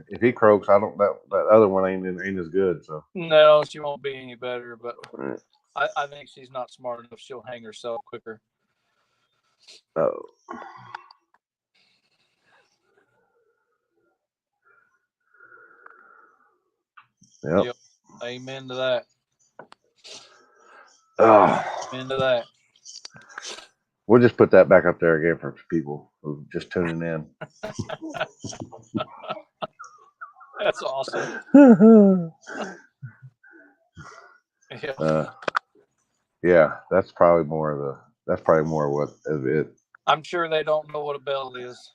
If he croaks, I don't. That other one ain't as good. So No, she won't be any better. But right. I think she's not smart enough. She'll hang herself quicker. Oh. Yep. Amen to that. Oh. Amen to that. We'll just put that back up there again for people who just tuning in. That's awesome. Yeah. Yeah, that's probably more what of it. I'm sure they don't know what a belt is.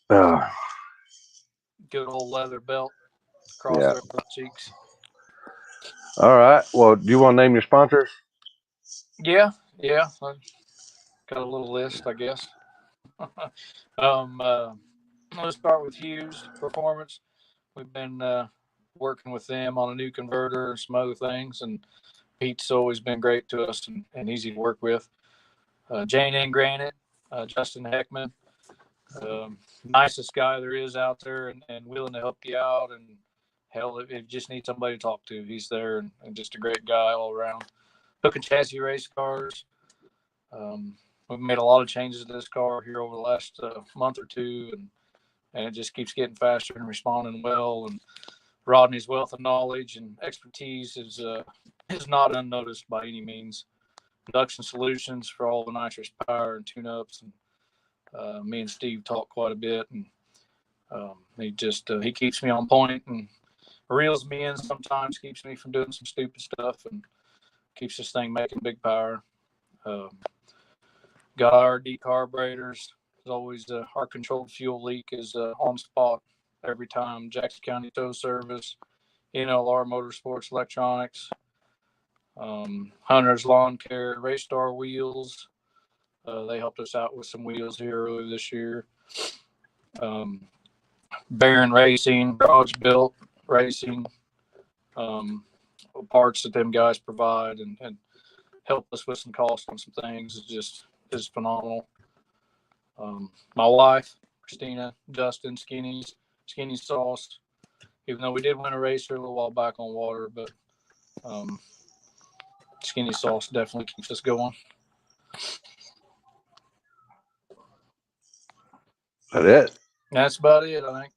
Good old leather belt across their butt cheeks. All right. Well, do you want to name your sponsors? Yeah. I got a little list, I guess. Let's start with Hughes Performance. We've been working with them on a new converter and some other things, and Pete's always been great to us and easy to work with. Jane and Granite, Justin Heckman, nicest guy there is out there, and willing to help you out. And hell, if you just need somebody to talk to, he's there, and just a great guy all around. Hook and Chassis race cars. We've made a lot of changes to this car here over the last month or two, and it just keeps getting faster and responding well. And Rodney's wealth of knowledge and expertise is not unnoticed by any means. Induction solutions for all the nitrous power and tune-ups, and me and Steve talk quite a bit, and he keeps me on point and reels me in sometimes, keeps me from doing some stupid stuff, and keeps this thing making big power. Got our decarburators. As always, our controlled fuel leak is on spot every time. Jackson County Tow Service, NLR Motorsports Electronics, Hunter's Lawn Care, Raystar Wheels. They helped us out with some wheels here earlier this year. Baron Racing, Garage Built Racing, parts that them guys provide and help us with some costs on some things is phenomenal. My wife, Christina, Justin, Skinny Sauce, even though we did win a race here a little while back on water, but Skinny Sauce definitely keeps us going. That it? That's about it, I think.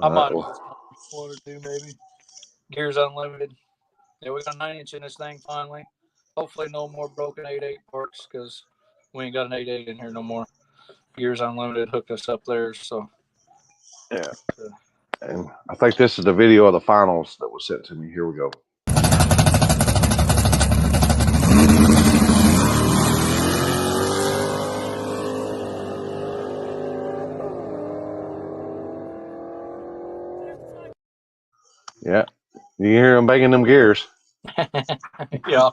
I might have Well, one or two, maybe. Gears Unlimited. Yeah, we got a 9-inch in this thing finally. Hopefully no more broken 8.8 parts, because we ain't got an 8.8 in here no more. Gears Unlimited hooked us up there, so. yeah. And I think this is the video of the finals that was sent to me. Here we go. Yeah. You hear him banging them gears. Yeah.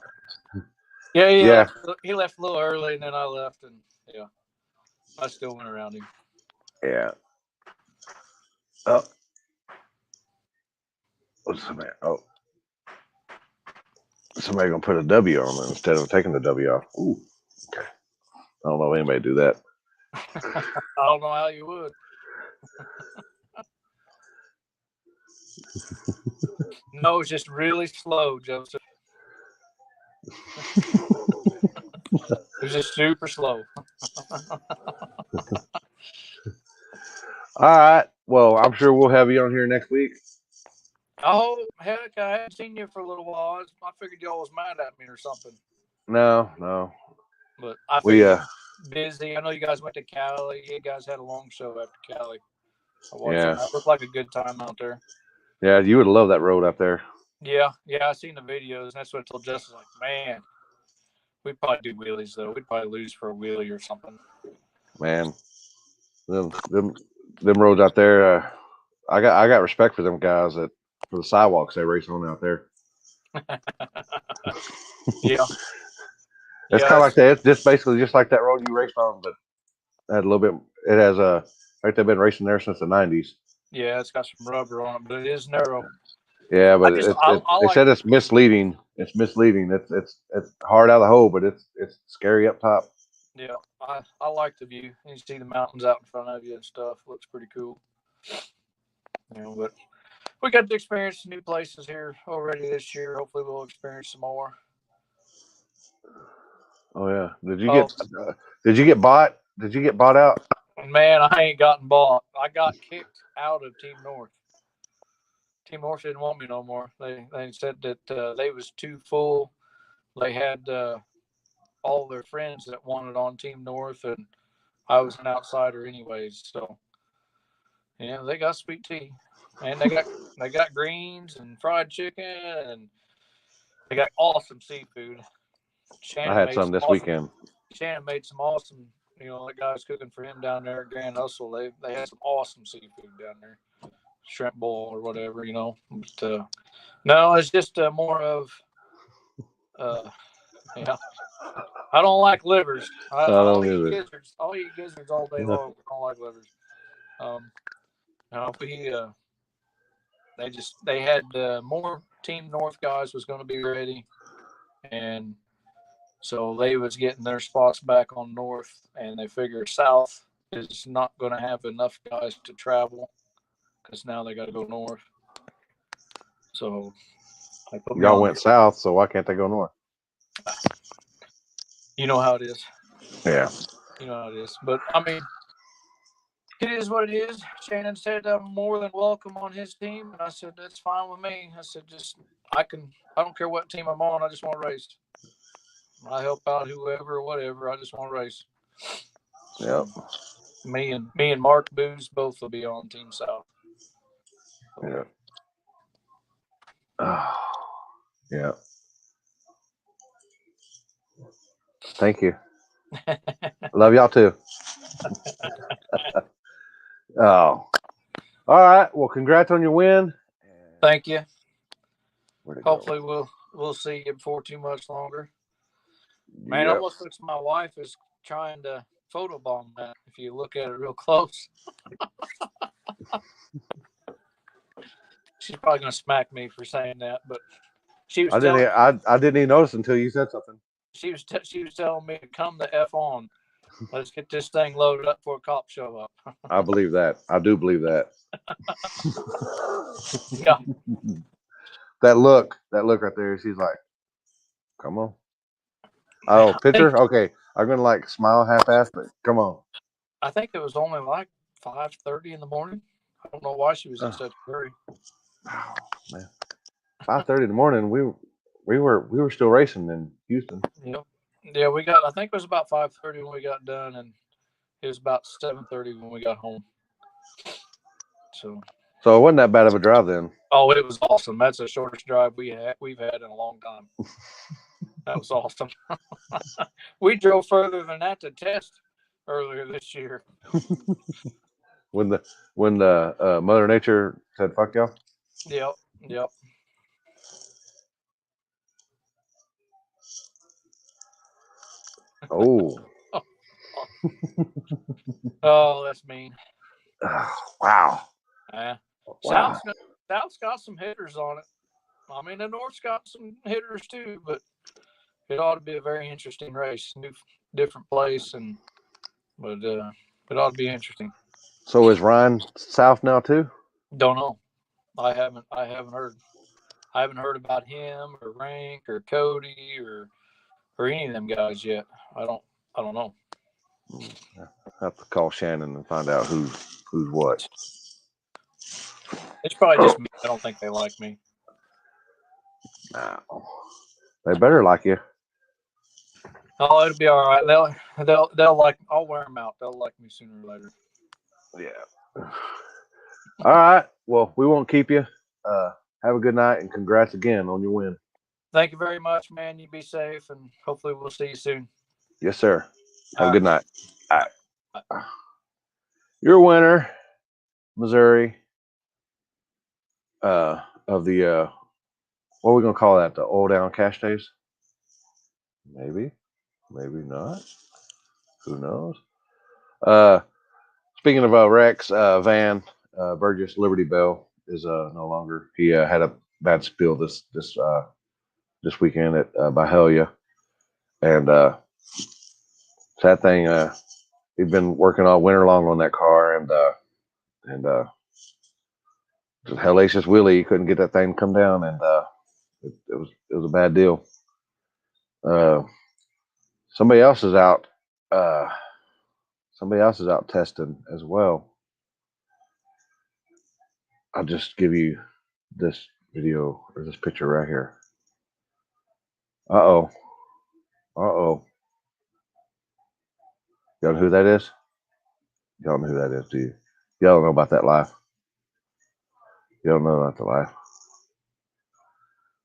Yeah. He left a little early, and then I left, and yeah, I still went around him. Yeah. Oh. What's the matter? Oh. Somebody gonna put a W on it instead of taking the W off. Ooh. Okay. I don't know if anybody do that. I don't know how you would. No, it's just really slow, Joseph. was just super slow. All right. Well, I'm sure we'll have you on here next week. Oh, heck, I hadn't seen you for a little while. I figured y'all was mad at me or something. No. But I We figured you were busy. I know you guys went to Cali. You guys had a long show after Cali. I watched Yeah. it. It looked like a good time out there. Yeah, you would love that road up there. Yeah, I seen the videos. And that's what I told Justin. Like, man, we'd probably do wheelies though. We'd probably lose for a wheelie or something. Man, them roads out there. I got respect for them guys for the sidewalks they race on out there. Yeah. It's kind of like that. It's just basically just like that road you raced on, but it had a little bit. It has like they've been racing there since the '90s. Yeah, it's got some rubber on it, but it is narrow. Yeah, but I they said it's misleading. It's misleading. It's hard out of the hole, but it's scary up top. Yeah, I like the view. You see the mountains out in front of you and stuff. Looks pretty cool. You know, but we got to experience new places here already this year. Hopefully, we'll experience some more. Oh yeah. Did you get bought? Did you get bought out? Man, I ain't gotten bought. I got kicked out of Team North. Team North didn't want me no more. They said that they was too full. They had all their friends that wanted on Team North, and I was an outsider anyways. So, yeah, they got sweet tea, and they got greens and fried chicken, and they got awesome seafood. I had some this weekend. Shannon made some awesome. You know, the guys cooking for him down there at Grand Hustle. They had some awesome seafood down there, shrimp bowl or whatever. You know, but, no, it's just more of, yeah. I don't like livers. I'll eat gizzards. I'll eat gizzards all day long. I don't like livers. They had more Team North guys was going to be ready, and so they was getting their spots back on North, and they figured South is not going to have enough guys to travel because now they got to go North. So y'all went South, so why can't they go North? You know how it is. Yeah. You know how it is. But, I mean, it is what it is. Shannon said I'm more than welcome on his team. And I said, that's fine with me. I said, I don't care what team I'm on. I just want to race. I help out whoever or whatever. I just want to race. Yep. Me and Mark Booz both will be on Team South. Yeah. Oh, yeah. Thank you. Love y'all too. Oh. All right. Well, congrats on your win. Thank you. Hopefully we'll see you before too much longer. Man, yep. Almost looks my wife is trying to photobomb that if you look at it real close. She's probably gonna smack me for saying that, but she was. I didn't even notice until you said something. She was telling me to come the F on. Let's get this thing loaded up before cops show up. I believe that. I do believe that. Yeah. That look right there. She's like, come on. Oh, picture? Okay. I'm going to like smile half-assed, but come on. I think it was only like 5:30 in the morning. I don't know why she was in such a hurry. Oh, man. 5:30 in the morning. We were still racing in Houston. Yep. Yeah, I think it was about 5:30 when we got done, and it was about 7:30 when we got home. So it wasn't that bad of a drive then. Oh, it was awesome. That's the shortest drive we've had in a long time. That was awesome. We drove further than that to test earlier this year. when the Mother Nature said fuck y'all? Yep. Oh. Oh, that's mean. Wow. South's got some hitters on it. I mean, the North's got some hitters too, but it ought to be a very interesting race. Different place, but it ought to be interesting. So is Ryan South now too? Don't know. I haven't heard. I haven't heard about him or Rank or Cody or any of them guys yet. I I don't know. I have to call Shannon and find out who's what. It's probably just me. I don't think they like me. No. They better like you. Oh, it'll be all right. They'll like. I'll wear them out. They'll like me sooner or later. Yeah. All right. Well, we won't keep you. Have a good night and congrats again on your win. Thank you very much, man. You be safe, and hopefully we'll see you soon. Yes, sir. Have All a good right. night. All right. Your winner, Missouri, of the what are we gonna call that? The Old Down Cash Days? Maybe not. Who knows? Speaking of Rex, Van Burgess Liberty Bell is no longer. He had a bad spill this weekend at Byhalia, and sad thing. He'd been working all winter long on that car, and hellacious Willie, he couldn't get that thing to come down, and it was a bad deal. Somebody else is out. Somebody else is out testing as well. I'll just give you this video or this picture right here. Uh oh. Y'all know who that is? Y'all know who that is, do you? Y'all don't know about that life. Y'all don't know about the life.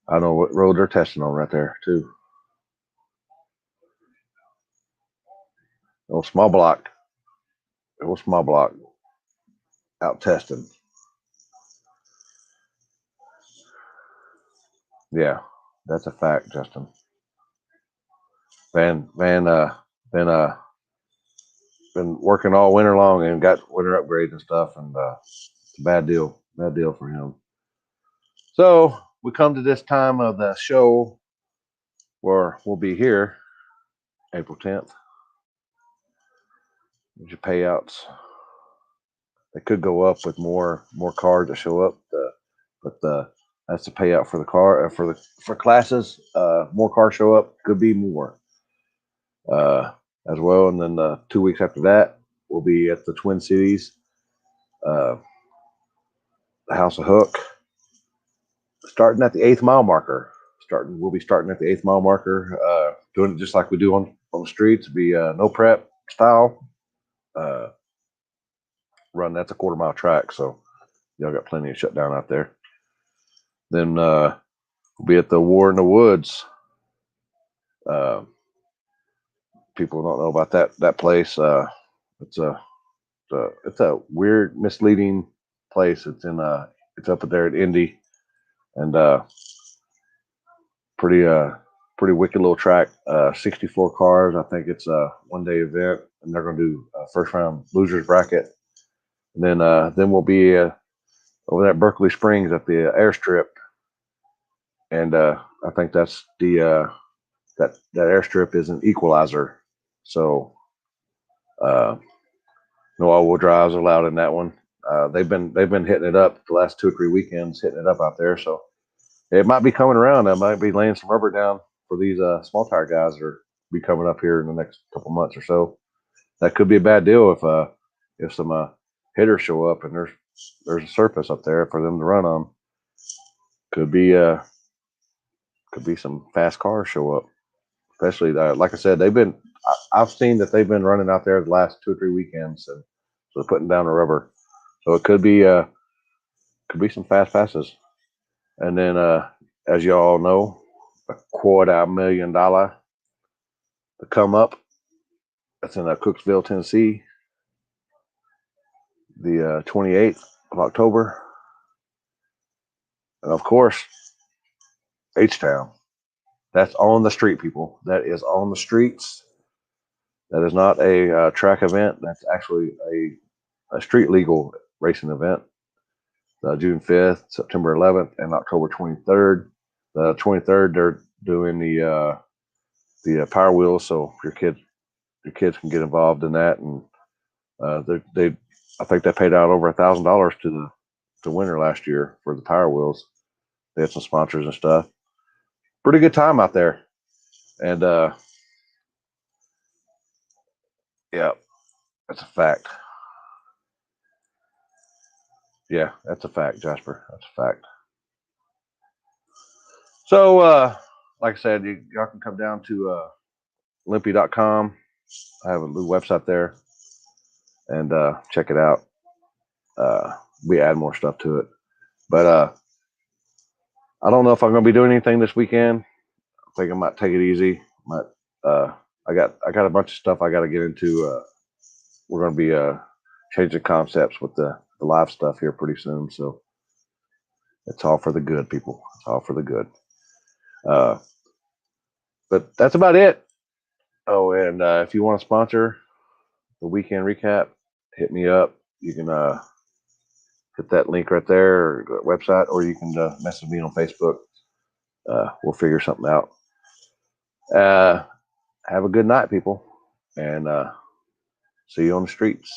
I know what road they're testing on right there, too. Old small block out testing. Yeah, that's a fact, Justin. Van been working all winter long and got winter upgrades and stuff, and it's a bad deal for him. So we come to this time of the show where we'll be here April 10th. There's your payouts. They could go up with more cars that show up, but that's the payout for the car for classes. More cars show up, could be more as well. And then 2 weeks after that, we'll be at the Twin Cities, the House of Hook, starting at the 8th mile marker. We'll be starting at the 8th mile marker, doing it just like we do on the streets. It'll be no prep style. Run, that's a 1/4 mile track, so y'all got plenty of shutdown out there. Then we'll be at the War in the Woods. People don't know about that place. It's a weird, misleading place. It's up there at Indy, and pretty wicked little track. 64 cars. I think it's a 1-day event, and they're going to do a first round losers bracket. And then we'll be over at Berkeley Springs at the airstrip, and I think that's that airstrip is an equalizer, so no all-wheel drives allowed in that one. They've been hitting it up the last 2 or 3 weekends, hitting it up out there. So it might be coming around. I might be laying some rubber down for these small tire guys that are be coming up here in the next couple months or so. That could be a bad deal if some hitters show up and there's a surface up there for them to run on. Could be some fast cars show up, especially like I said, I've seen that they've been running out there the last 2 or 3 weekends, and so they're putting down the rubber. So it could be some fast passes. And then as you all know, $250,000 to come up. That's in Cooksville, Tennessee, the 28th of October. And of course, H-Town. That's on the street, people. That is on the streets. That is not a track event. That's actually a street legal racing event. June 5th, September 11th, and October 23rd. The 23rd, they're doing the Power Wheels, so your kids can get involved in that, and I think they paid out over $1,000 to the winner last year for the Power Wheels. They had some sponsors and stuff. Pretty good time out there, and Yeah, that's a fact. Yeah, that's a fact, Jasper. That's a fact. So, like I said, y'all can come down to Limpy.com. I have a new website there, and check it out. We add more stuff to it, but I don't know if I'm going to be doing anything this weekend. I think I might take it easy. I got a bunch of stuff I got to get into. We're going to be changing concepts with the live stuff here pretty soon, so it's all for the good, people. It's all for the good. But that's about it. Oh, and if you want to sponsor the weekend recap, hit me up. You can hit that link right there, or go to the website, or you can message me on Facebook. We'll figure something out. Have a good night, people, and see you on the streets.